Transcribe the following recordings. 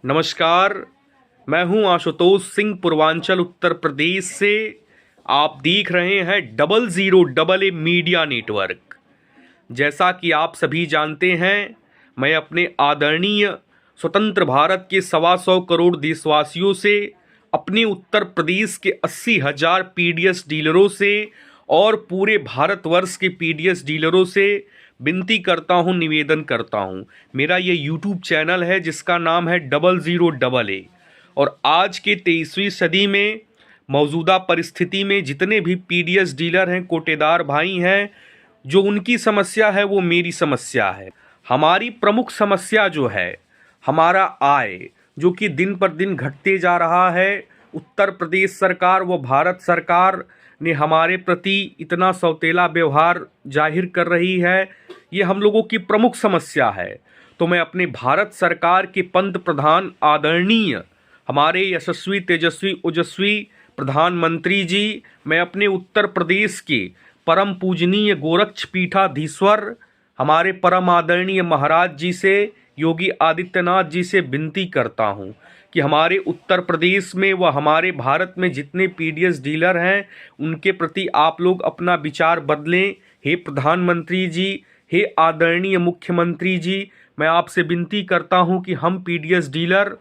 नमस्कार। मैं हूं आशुतोष सिंह, पूर्वांचल उत्तर प्रदेश से। आप देख रहे हैं 00AA मीडिया नेटवर्क। जैसा कि आप सभी जानते हैं, मैं अपने आदरणीय स्वतंत्र भारत के 125 करोड़ देशवासियों से, अपने उत्तर प्रदेश के 80,000 पीडीएस डीलरों से और पूरे भारतवर्ष के पीडीएस डीलरों से विनती करता हूं, निवेदन करता हूं। मेरा ये यूट्यूब चैनल है जिसका नाम है 00AA। और आज के 23वीं सदी में मौजूदा परिस्थिति में जितने भी पीडीएस डीलर हैं, कोटेदार भाई हैं, जो उनकी समस्या है वो मेरी समस्या है। हमारी प्रमुख समस्या जो है, हमारा आय जो कि दिन पर दिन घटते जा रहा है। उत्तर प्रदेश सरकार व भारत सरकार ने हमारे प्रति इतना सौतेला व्यवहार जाहिर कर रही है, ये हम लोगों की प्रमुख समस्या है। तो मैं अपने भारत सरकार के पंत प्रधान आदरणीय हमारे यशस्वी तेजस्वी ओजस्वी प्रधानमंत्री जी, मैं अपने उत्तर प्रदेश के परम पूजनीय गोरक्ष पीठाधीश्वर हमारे परम आदरणीय महाराज जी से, योगी आदित्यनाथ जी से विनती करता हूं कि हमारे उत्तर प्रदेश में व हमारे भारत में जितने पीडीएस डीलर हैं उनके प्रति आप लोग अपना विचार बदलें। हे प्रधानमंत्री जी, हे आदरणीय मुख्यमंत्री जी, मैं आपसे विनती करता हूं कि हम पीडीएस डीलर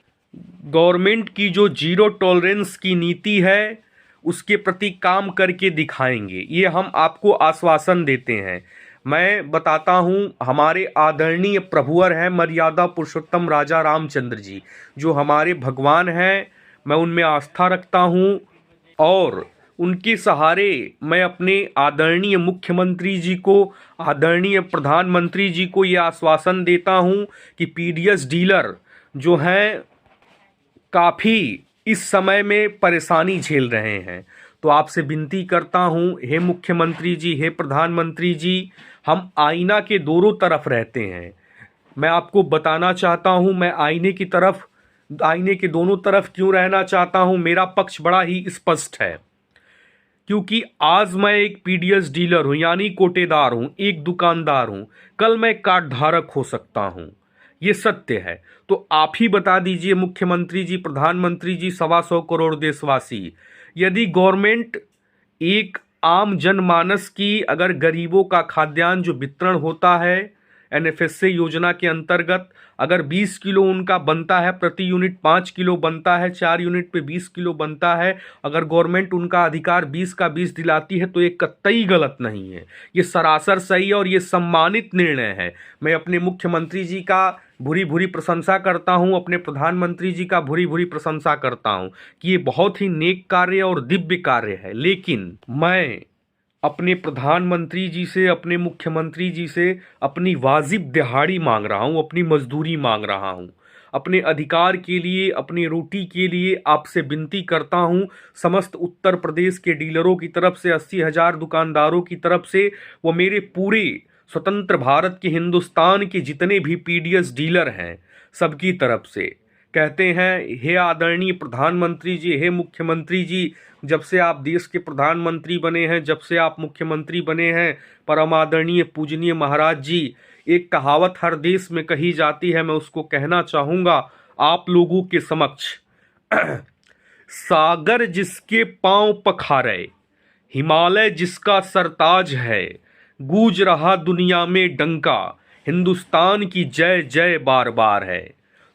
गवर्नमेंट की जो जीरो टॉलरेंस की नीति है उसके प्रति काम करके दिखाएंगे, ये हम आपको आश्वासन देते हैं। मैं बताता हूं, हमारे आदरणीय प्रभुवर हैं मर्यादा पुरुषोत्तम राजा रामचंद्र जी, जो हमारे भगवान हैं। मैं उनमें आस्था रखता हूं और उनके सहारे मैं अपने आदरणीय मुख्यमंत्री जी को, आदरणीय प्रधानमंत्री जी को ये आश्वासन देता हूं कि पीडीएस डीलर जो हैं काफ़ी इस समय में परेशानी झेल रहे हैं। तो आपसे विनती करता हूं, हे मुख्यमंत्री जी, हे प्रधानमंत्री जी, हम आईना के दोनों तरफ रहते हैं। मैं आपको बताना चाहता हूं, मैं आईने के दोनों तरफ क्यों रहना चाहता हूं। मेरा पक्ष बड़ा ही स्पष्ट है, क्योंकि आज मैं एक पीडीएस डीलर हूं, यानी कोटेदार हूं, एक दुकानदार हूं। कल मैं कार्ड धारक हो सकता हूं, ये सत्य है। तो आप ही बता दीजिए मुख्यमंत्री जी, प्रधानमंत्री जी, 125 करोड़ देशवासी, यदि गवर्नमेंट एक आम जनमानस की, अगर गरीबों का खाद्यान्न जो वितरण होता है एनएफएसए योजना के अंतर्गत, अगर 20 किलो उनका बनता है, प्रति यूनिट 5 किलो बनता है, 4 यूनिट पे 20 किलो बनता है, अगर गवर्नमेंट उनका अधिकार 20 का 20 दिलाती है तो ये कतई गलत नहीं है, ये सरासर सही है और ये सम्मानित निर्णय है। मैं अपने मुख्यमंत्री जी का भूरी भूरी प्रशंसा करता हूं, अपने प्रधानमंत्री जी का भूरी भूरी प्रशंसा करता हूं कि ये बहुत ही नेक कार्य और दिव्य कार्य है। लेकिन मैं अपने प्रधानमंत्री जी से, अपने मुख्यमंत्री जी से अपनी वाजिब दिहाड़ी मांग रहा हूं, अपनी मजदूरी मांग रहा हूं, अपने अधिकार के लिए, अपनी रोटी के लिए आपसे विनती करता हूं। समस्त उत्तर प्रदेश के डीलरों की तरफ से, 80,000 दुकानदारों की तरफ से, वो मेरे पूरे स्वतंत्र भारत के, हिंदुस्तान के जितने भी पीडीएस डीलर हैं सबकी तरफ से कहते हैं, हे आदरणीय प्रधानमंत्री जी, हे मुख्यमंत्री जी, जब से आप देश के प्रधानमंत्री बने हैं, जब से आप मुख्यमंत्री बने हैं, परम आदरणीय पूजनीय महाराज जी, एक कहावत हर देश में कही जाती है, मैं उसको कहना चाहूँगा आप लोगों के समक्ष। सागर जिसके पांव पखारे, हिमालय जिसका सरताज है, गूंज रहा दुनिया में डंका, हिंदुस्तान की जय जय बार बार है।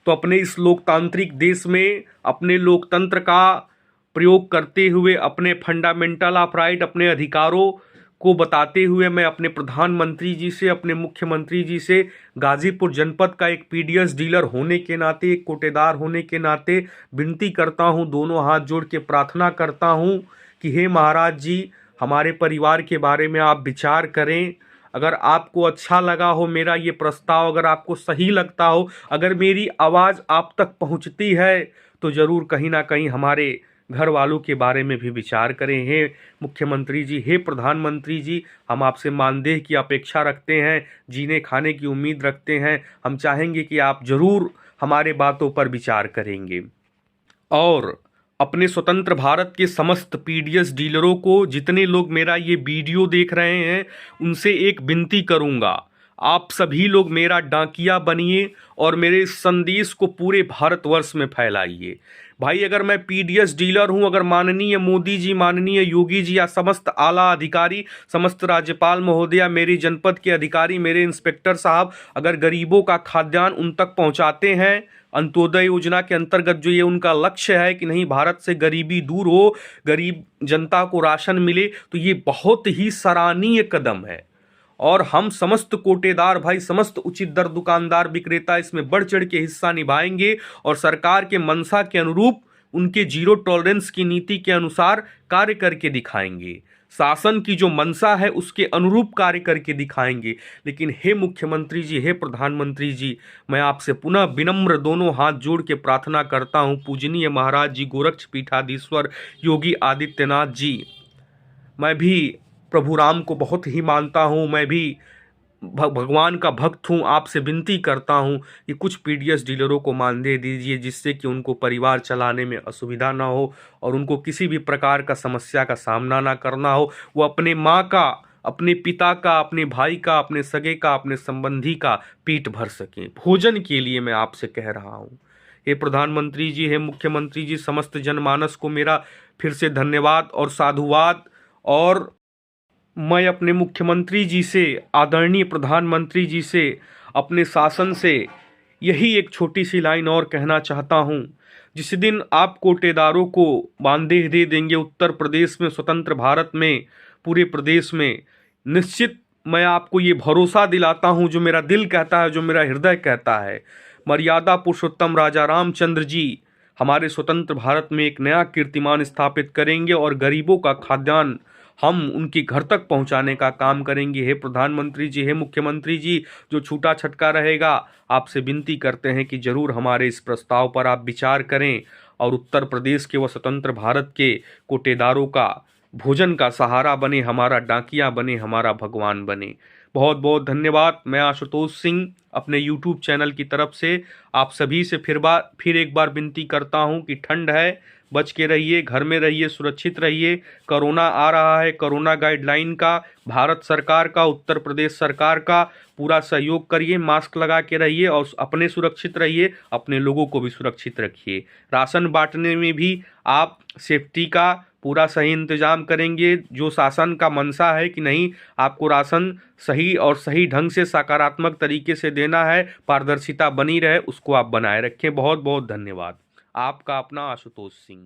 तो अपने इस लोकतांत्रिक देश में अपने लोकतंत्र का प्रयोग करते हुए, अपने फंडामेंटल ऑफ राइट, अपने अधिकारों को बताते हुए, मैं अपने प्रधानमंत्री जी से, अपने मुख्यमंत्री जी से, गाजीपुर जनपद का एक पीडीएस डीलर होने के नाते, एक कोटेदार होने के नाते विनती करता हूं, दोनों हाथ जोड़ के प्रार्थना करता हूं कि हे महाराज जी, हमारे परिवार के बारे में आप विचार करें। अगर आपको अच्छा लगा हो मेरा ये प्रस्ताव, अगर आपको सही लगता हो, अगर मेरी आवाज़ आप तक पहुंचती है, तो ज़रूर कहीं ना कहीं हमारे घर वालों के बारे में भी विचार करें। हे मुख्यमंत्री जी, हे प्रधानमंत्री जी, हम आपसे मानदेय की अपेक्षा रखते हैं, जीने खाने की उम्मीद रखते हैं। हम चाहेंगे कि आप ज़रूर हमारे बातों पर विचार करेंगे। और अपने स्वतंत्र भारत के समस्त पीडीएस डीलरों को, जितने लोग मेरा ये वीडियो देख रहे हैं, उनसे एक विनती करूंगा, आप सभी लोग मेरा डाकिया बनिए और मेरे इस संदेश को पूरे भारतवर्ष में फैलाइए। भाई अगर मैं पीडीएस डीलर हूं, अगर माननीय मोदी जी, माननीय योगी जी या समस्त आला अधिकारी, समस्त राज्यपाल महोदया, मेरी जनपद के अधिकारी, मेरे इंस्पेक्टर साहब अगर गरीबों का खाद्यान्न उन तक पहुंचाते हैं, अंत्योदय योजना के अंतर्गत जो ये उनका लक्ष्य है कि नहीं भारत से गरीबी दूर हो, गरीब जनता को राशन मिले, तो ये बहुत ही सराहनीय कदम है। और हम समस्त कोटेदार भाई, समस्त उचित दर दुकानदार विक्रेता इसमें बढ़ चढ़ के हिस्सा निभाएंगे और सरकार के मंशा के अनुरूप, उनके जीरो टॉलरेंस की नीति के अनुसार कार्य करके दिखाएंगे। शासन की जो मंशा है उसके अनुरूप कार्य करके दिखाएंगे। लेकिन हे मुख्यमंत्री जी, हे प्रधानमंत्री जी, मैं आपसे पुनः विनम्र दोनों हाथ जोड़ के प्रार्थना करता हूं, पूजनीय महाराज जी, गोरक्ष पीठाधीश्वर योगी आदित्यनाथ जी, मैं भी प्रभु राम को बहुत ही मानता हूँ, मैं भी भगवान का भक्त हूँ। आपसे विनती करता हूँ कि कुछ पीडीएस डीलरों को मानदेय दीजिए, जिससे कि उनको परिवार चलाने में असुविधा ना हो और उनको किसी भी प्रकार का समस्या का सामना ना करना हो। वो अपने माँ का, अपने पिता का, अपने भाई का, अपने सगे का, अपने संबंधी का पेट भर सकें। भोजन के लिए मैं आपसे कह रहा हूँ। हे प्रधानमंत्री जी, हे मुख्यमंत्री जी, समस्त जनमानस को मेरा फिर से धन्यवाद और साधुवाद। और मैं अपने मुख्यमंत्री जी से, आदरणीय प्रधानमंत्री जी से, अपने शासन से यही एक छोटी सी लाइन और कहना चाहता हूँ। जिस दिन आप कोटेदारों को मानदेय दे देंगे उत्तर प्रदेश में, स्वतंत्र भारत में, पूरे प्रदेश में, निश्चित मैं आपको ये भरोसा दिलाता हूँ, जो मेरा दिल कहता है, जो मेरा हृदय कहता है, मर्यादा पुरुषोत्तम राजा रामचंद्र जी हमारे स्वतंत्र भारत में एक नया कीर्तिमान स्थापित करेंगे और गरीबों का खाद्यान्न हम उनके घर तक पहुंचाने का काम करेंगे। हे प्रधानमंत्री जी, हे मुख्यमंत्री जी, जो छूटा छटका रहेगा, आपसे विनती करते हैं कि जरूर हमारे इस प्रस्ताव पर आप विचार करें और उत्तर प्रदेश के व स्वतंत्र भारत के कोटेदारों का भोजन का सहारा बने, हमारा डाकिया बने, हमारा भगवान बने। बहुत बहुत धन्यवाद। मैं आशुतोष सिंह अपने यूट्यूब चैनल की तरफ से आप सभी से फिर एक बार विनती करता हूं कि ठंड है, बच के रहिए, घर में रहिए, सुरक्षित रहिए। कोरोना आ रहा है, कोरोना गाइडलाइन का भारत सरकार का, उत्तर प्रदेश सरकार का पूरा सहयोग करिए, मास्क लगा के रहिए और अपने सुरक्षित रहिए, अपने लोगों को भी सुरक्षित रखिए। राशन बांटने में भी आप सेफ्टी का पूरा सही इंतजाम करेंगे। जो शासन का मंशा है कि नहीं आपको राशन सही और सही ढंग से सकारात्मक तरीके से देना है, पारदर्शिता बनी रहे, उसको आप बनाए रखें। बहुत बहुत धन्यवाद। आपका अपना आशुतोष सिंह।